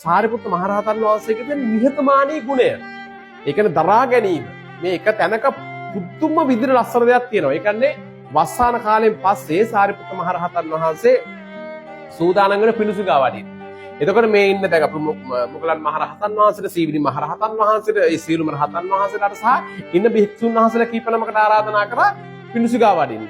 සාරිපුත්ත මහරහතන් වහන්සේගේ තියෙන නිහතමානී ගුණය. ඒ කියන්නේ දරා ගැනීම. මේ එක තැනක පුදුම විදිහට ලස්සන දෙයක් තියෙනවා. ඒ කියන්නේ වස්සාන කාලයෙන් පස්සේ සාරිපුත්ත මහරහතන් වහන්සේ සූදානම් වෙන පිණුසු ගා වඩින්න. එතකොට මේ ඉන්න දැන් අපු මොගලන් මහරහතන් වහන්සේට සීවිලි මහරහතන් වහන්සේට ඒ සීලුම රහතන් වහන්සේලාට සහ ඉන්න භික්ෂුන් වහන්සේලා කීප නමකට ආරාධනා කරා පිණුසු ගා වඩින්න.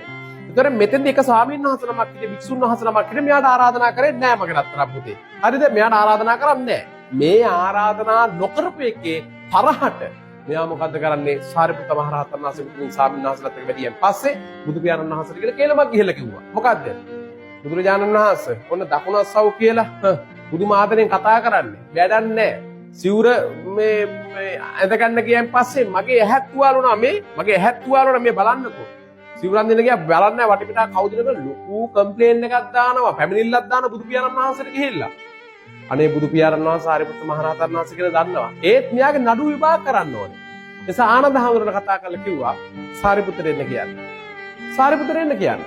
එතකොට මෙතෙන්දී එක ස්වාමීන් වහන්සේ නමක් ඉතින් භික්ෂුන් වහන්සේ නමක් ඉතින් මෙයාට ආරාධනා කරේ නැහැ මගේ රත්තරන් පුතේ. හරිද? මෙයාට ආරාධනා කරන්නේ නැහැ. මේ ආරාධනා නොකරපු එකේ තරහට මෙයා මොකද්ද කරන්නේ? සාරිපුත්ත මහරහතන් වහන්සේ මුතුන් ස්වාමීන් වහන්සේලාත් එක්ක වැඩියෙන් පස්සේ බුදු පියාණන් වහන්සේට කියලා කේලමක් ගිහිල්ලා කිව්වා. මොකද්ද? බුදුරජාණන් වහන්සේ ඔන්න දකුණස්සව් කියලා බුදු මාතලෙන් කතා කරන්නේ. වැඩක් නැහැ. සිවුර මේ ඇඳ ගන්න ගියන් පස්සේ මගේ ඇහත් තුවාලුණා මේ බලන්නකෝ. සිවුරන් දෙන්න ගියා බලන්න වටපිටා කවුද නේද ලොකු කම්ප්ලේන් එකක් දානවා පැමිණිල්ලක් දාන බුදු පියාණන් වහන්සේට ගිහිල්ලා. අනේ බුදු පියාණන් වහන්සේ සාරිපුත්ත මහරහතන් වහන්සේ කියලා දන්නවා. ඒත් මෙයාගේ නඩු විභාග කරන්න ඕනේ. එසා ආනන්ද හාමුදුරනේ කතා කරලා කිව්වා සාරිපුත්තට එන්න කියන්න. සාරිපුත්තට එන්න කියන්න.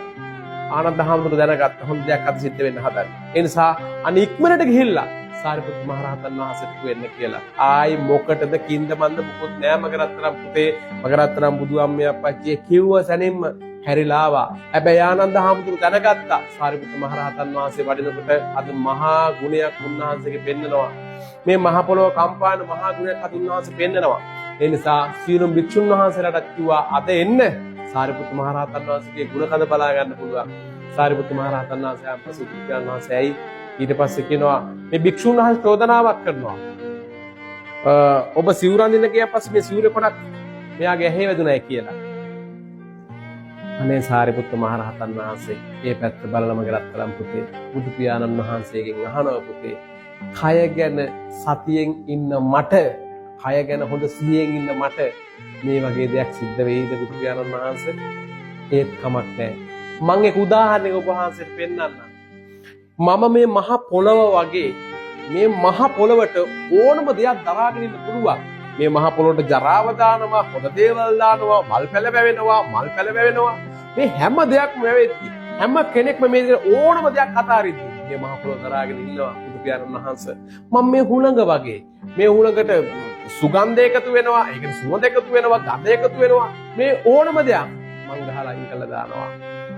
ආනන්ද හාමුදුරුවෝ දැනගත්ත හොඳ දෙයක් අද සිද්ධ වෙන්න හදන්නේ. ඒ නිසා අනේ ඉක්මනට ගිහිල්ලා සාරිපුත්ත මහරහතන් වහන්සේට වෙන්න කියලා. ආයි මොකටද කින්ද මන්ද මොකොත් නෑ මගේ රත්තරන් පුතේ මගේ රත්තරන් බුදු අම්මේ අප්පච්චි කිව්ව සැනින්ම හැරිලා ආවා. හැබැයි ආනන්ද හාමුදුරුවෝ දැනගත්තා සාරිපුත්ත මහරහතන් වහන්සේ වඩිනකොට අද මහා ගුණයක් උන්වහන්සේගේ පෙන්නනවා. මේ මහ පොළොව කම්පාන මහා ගුණයක් අද උන්වහන්සේ පෙන්නනවා. ඒ නිසා සියලුම භික්ෂුන් වහන්සේලාට කිව්වා අද එන්න සාරිපුත්ත මහරහතන් වහන්සේගේ ගුණ කඳ බලා ගන්න පුළුවන්. සාරිපුත්ත මහරහතන් වහන්සේ අපසු බුදුන් වහන්සේයි ඊට පස්සේ කියනවා මේ භික්ෂුන් වහන්සේ චෝදනාවක් කරනවා. ඔබ සිවුරන් දෙන්න ගියා පස්සේ මේ සිවුරේ කොටක් මෙයාගේ ඇහි වැදුනයි කියලා. අනේ සාරිපුත්ත මහරහතන් වහන්සේ මේ පැත්ත බලලා මගේ රත්තරන් පුතේ බුදු පියාණන් වහන්සේගෙන් අහනවා පුතේ කය ගැන සතියෙන් ඉන්න මට කය ගැන හොඳ සිහියෙන් ඉන්න මට මේ වගේ දෙයක් සිද්ධ වෙයිද බුදු පියාණන් වහන්සේ? ඒත් කමක් නැහැ. මම එක උදාහරණයක් ඔබ වහන්සේට පෙන්නන්නම්. මම මේ මහ පොළව වගේ මේ මහ පොළවට ඕනම දෙයක් දරාගෙන ඉන්න පුළුවන්. මේ මහ පොළොවට ජරාව දානවා, හොඳ දේවල් දානවා, මල් පැල වැවෙනවා. මේ හැම දෙයක්ම වැවෙද්දි හැම කෙනෙක්ම මේ ඕනම දෙයක් අතාරිද්දි මේ මහ පොළොව දරාගෙන ඉන්නවා බුදු පියාණන් වහන්සේ. මම මේ හුළඟ වගේ මේ හුළඟට සුගන්ධ එකතු වෙනවා, ඒ කියන්නේ සුවඳ එකතු වෙනවා, ගඳ එකතු වෙනවා. මේ ඕනම දෙයක් මං ගහලා අයින් කළා දානවා.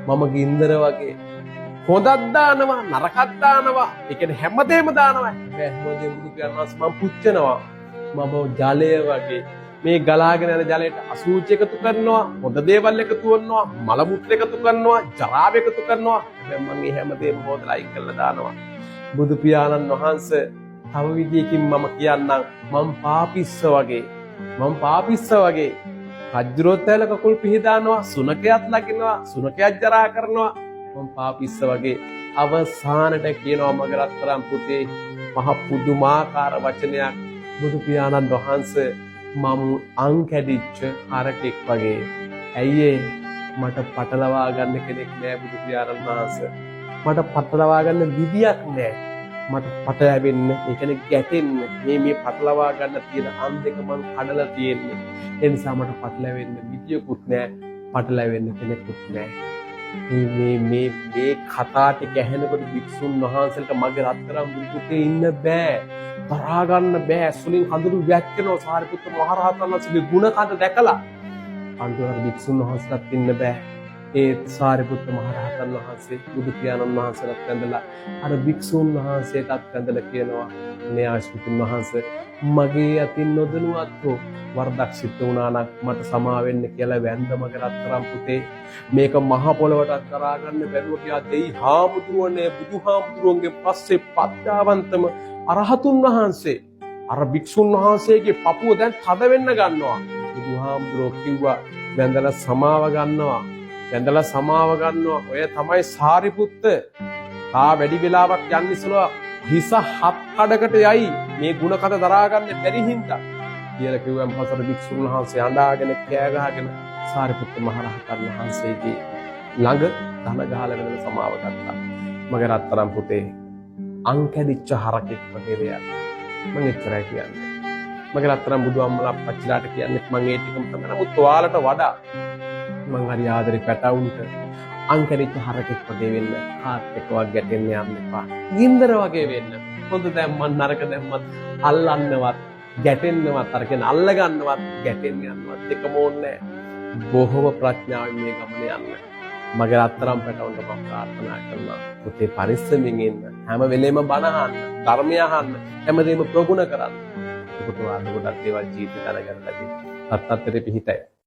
මම ගින්දර වගේ හොඳක් දානවා, නරකක් දානවා. ඒ කියන්නේ හැමදේම දානවා. හැමදේම බුදු පියාණන් වහන්සේ මම පුච්චනවා. මම ජලය වගේ මේ ගලාගෙන යන ජලයට අසුචි එකතු කරනවා, හොඳ දේවල් එකතු කරනවා, මල මුත්‍ර එකතු කරනවා, ජරාව එකතු කරනවා. හැබැයි මම මේ හැමදේම හොදලා අයින් කළා දානවා. බුදු පියාණන් වහන්සේ තව විදියකින් මම කියන්නම් මම පාපිස්ස වගේ රජ්ජුරෝත්තල කකුල් පිහදානවා, සුනකයත් ලකිනවා, සුනකයත් ජරා කරනවා. මම පාපිස්ස වගේ අවසානට කියනවා මගේ රත්තරන් පුතේ මහ පුදුමාකාර වචනයක් බුදු පියාණන් වහන්සේ මම අං කැඩිච්ච හරකෙක් වගේ. ඇයි මට පටලවා ගන්න කෙනෙක් නෑ බුදු පියාණන් වහන්සේ. මට පටලවා ගන්න විදියක් නෑ. මට පටලැවෙන්න, ඒ කියන්නේ ගැටෙන්න මේ පටලවා ගන්න තියෙන අන් දෙක මං කඩලා තියෙන්නේ. ඒ නිසා මට පටලැවෙන්න විදියකුත් නෑ, පටලැවෙන්න කෙනෙකුත් නෑ. මේ කතා ටික ඇහෙනකොට භික්ෂුන් වහන්සේට මගේ රත්තරන් බුදු පුතේ ඉන්න බෑ. තරහා ගන්න බෑ. ඇස්වලින් හඳුරු වැක්කෙනවා සාරිපුත්ත මහරහතන් වහන්සේගේ ගුණ කඳ දැකලා. අන්තිමට භික්ෂුන් වහන්සේට ඉන්න බෑ. ඒ සාරිපුත්ත මහරහතන් වහන්සේ බුදු පියාණන් වහන්සේට වැඳලා අර භික්ෂුන් වහන්සේටත් වැඳලා කියනවා මේ ආශිර්වාද වහන්සේ මගේ අතින් නොදැනුවත්ව වරදක් සිද්ධ වුණා නම් මට සමා වෙන්න කියලා වැඳ මගේ රත්තරන් පුතේ මේක මහ පොළොවටත් කරා ගන්න බැරුව කියා දෙයි හාමුදුරුවනේ බුදුහාමුදුරුවන්ගේ පස්සේ පත්‍යාවන්තම අරහතුන් වහන්සේ අර භික්ෂුන් වහන්සේගේ පපුව දැන් තද වෙන්න ගන්නවා. බුදුහාමුදුරුවෝ කිව්වා වැඳලා සමාව ගන්නවා. ඔය තමයි සාරිපුත්ත. තා වැඩි වෙලාවක් යන්න ඉස්සලා හිස හත් කඩකට යයි මේ ගුණ කත දරා ගන්න බැරි හින්දා කියලා කිව්වම පසර භික්ෂුන් වහන්සේ අඬාගෙන කෑ ගහගෙන සාරිපුත්ත මහරහතන් වහන්සේගේ ළඟ ධන ගහලා වෙන සමාව ගත්තා. මගේ රත්තරන් පුතේ අං කැඩිච්ච හරකෙක් වගේ දෙයක්. මම එච්චරයි කියන්නේ. මගේ රත්තරන් බුදු අම්මලා අප්පච්චිලාට කියන්නේ මම ඒ ටිකම තමයි. නමුත් ඔයාලට වඩා මං හරි ආදරේ පැටවුන්ට අං කැඩිච්ච හරකෙක් වගේ වෙන්න, කාත් එක්ක ගැටෙන්න යන්න එපා. ගින්දර වගේ වෙන්න, හොඳ දැම්මත් නරක දැම්මත් අල්ලන්නවත් ගැටෙන්නවත් අර කියන අල්ල ගන්නවත් ගැටෙන්න යන්නවත් එකම ඕනේ බොහොම ප්‍රඥාවෙන් මේ ගමනේ යන්න. මගේ රත්තරන් පැටවුන්ට මම ප්‍රාර්ථනා කරනවා පුතේ පරිස්සමින් ඉන්න. හැම වෙලේම බණ අහන්න, ධර්මය අහන්න, හැමදේම ප්‍රගුණ කරන්න. ඒකට වාද ගොඩක් දේවල් ජීවිතේ දැනගන්න ලැබෙයි. අත්තත්තේ පිහිටයි.